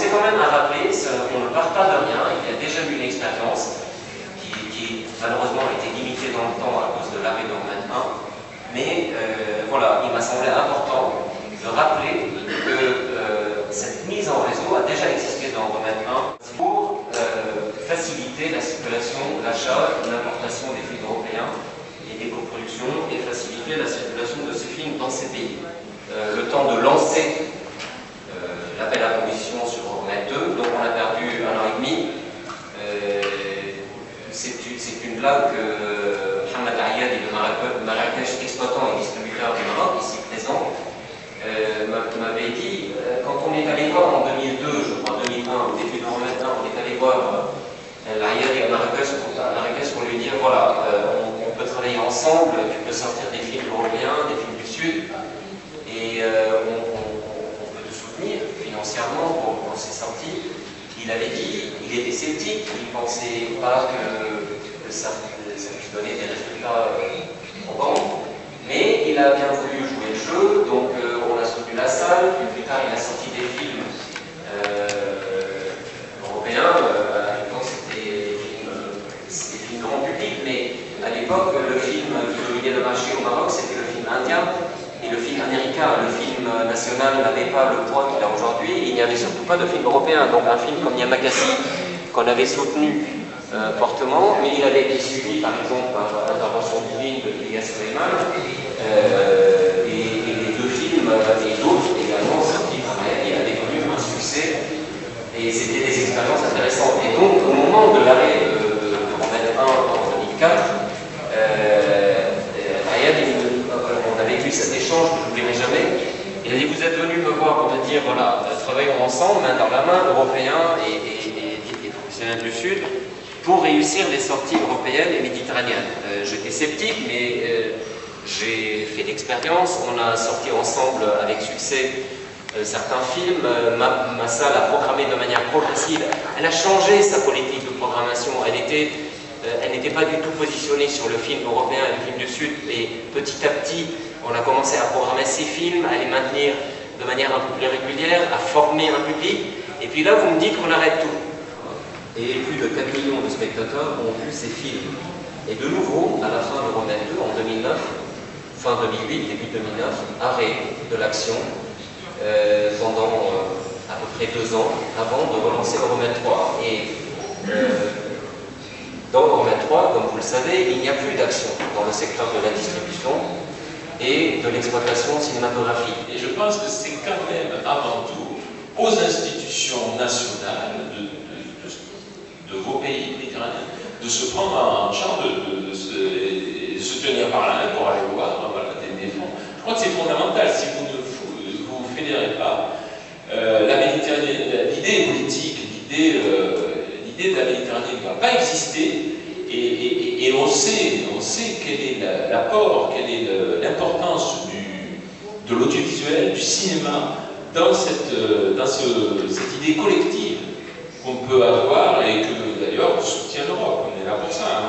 c'est quand même à rappeler, on ne part pas de rien, il a déjà eu une expérience qui malheureusement a été limitée dans le temps à cause de l'arrêt de Romain 1, mais voilà, il m'a semblé important de rappeler que cette mise en réseau a déjà existé dans Romain 1 pour faciliter la circulation, l'achat, l'importation des films européens et des coproductions et faciliter la circulation de ces films dans ces pays. Le temps de lancer l'appel à proposition sur Romain 2, donc on a perdu 1 an et demi. C'est une blague que Mohamed Ayad de Marrakech, exploitant et distributeur du Maroc, ici présent, m'avait dit, quand on est allé voir en 2002, je crois 2001, au début de Romain 1, on est allé voir l'Ayad à Marrakech pour lui dire, voilà, on peut travailler ensemble, tu peux sortir des films européens, des films du Sud, et on peut te soutenir financièrement pour ces sorties. Il avait dit, il était sceptique, il ne pensait pas que ça puisse donner des résultats probants, mais il a bien voulu jouer le jeu, donc on a soutenu la salle, puis plus tard il a sorti des films européens, à l'époque c'était des films grand public, mais à l'époque le film qui dominait le marché au Maroc c'était le film indien. Et le film américain, le film national n'avait pas le poids qu'il a aujourd'hui. Il n'y avait surtout pas de film européen. Donc un film comme Yamakasi, qu'on avait soutenu fortement, mais il avait été suivi par exemple par Intervention divine de Ilyas Suleiman, et les deux films et d'autres également sortis par il avait connu un succès. Et c'était des expériences intéressantes. Et donc au moment de l'arrêt de Romain 1 en 2004, on avait eu cet échange que je n'oublierai jamais. Il a dit, vous êtes venu me voir pour me dire, voilà, travaillons ensemble, main dans la main, Européens et professionnels du Sud, pour réussir les sorties européennes et méditerranéennes. J'étais sceptique, mais j'ai fait l'expérience. On a sorti ensemble avec succès certains films. Ma salle a programmé de manière progressive. Elle a changé sa politique de programmation. Elle n'était pas du tout positionnée sur le film européen et le film du Sud, et petit à petit, on a commencé à programmer ces films, à les maintenir de manière un peu plus régulière, à former un public, et puis là, vous me dites qu'on arrête tout. Et plus de 4 millions de spectateurs ont vu ces films. Et de nouveau, à la fin de Romain 2, en 2009, fin 2008, début 2009, arrêt de l'action pendant à peu près 2 ans, avant de relancer le Romain 3. Et dans le Romain 3, comme vous le savez, il n'y a plus d'action dans le secteur de la distribution et de l'exploitation cinématographique. Et je pense que c'est quand même avant tout aux institutions nationales de vos pays méditerranéens de se prendre en charge, de se tenir par la main pour aller voir, voilà, des fonds. Je crois que c'est fondamental. Si vous ne vous fédérez pas, la Méditerranée, l'idée politique, l'idée de la Méditerranée ne va pas exister, et on sait quel est l'apport, quelle est l'importance de l'audiovisuel, du cinéma, dans cette idée collective qu'on peut avoir, et que d'ailleurs soutient l'Europe. On est là pour ça, hein,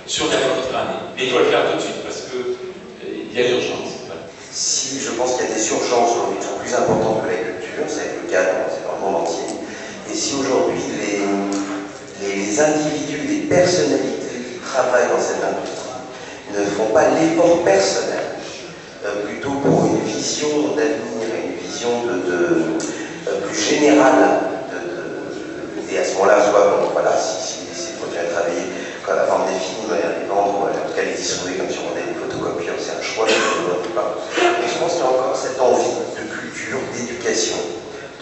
sur la Méditerranée. Mais il faut le faire tout de suite, parce qu'il y a l'urgence. Voilà. Si je pense qu'il y a des urgences aujourd'hui qui sont plus importantes que la culture, c'est le cas dans le monde entier. Et si aujourd'hui les individus, les personnalités qui travaillent dans cette industrie ne font pas l'effort personnel, plutôt pour une vision d'avenir, une vision plus générale, et à ce moment-là, soit, bon, voilà, si c'est pour bien travailler quand la forme des films, les vendre, ou en tout cas les distribuer comme si on avait des photocopieurs, c'est un choix, je ne veux pas. Mais je pense qu'il y a encore cette envie de culture, d'éducation,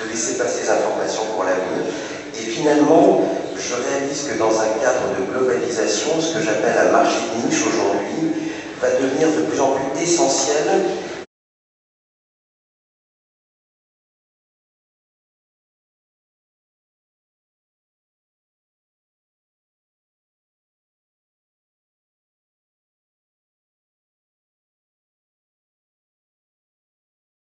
de laisser passer les informations pour l'avenir. Et finalement, je réalise que dans un cadre de globalisation, ce que j'appelle un marché de niche aujourd'hui va devenir de plus en plus essentiel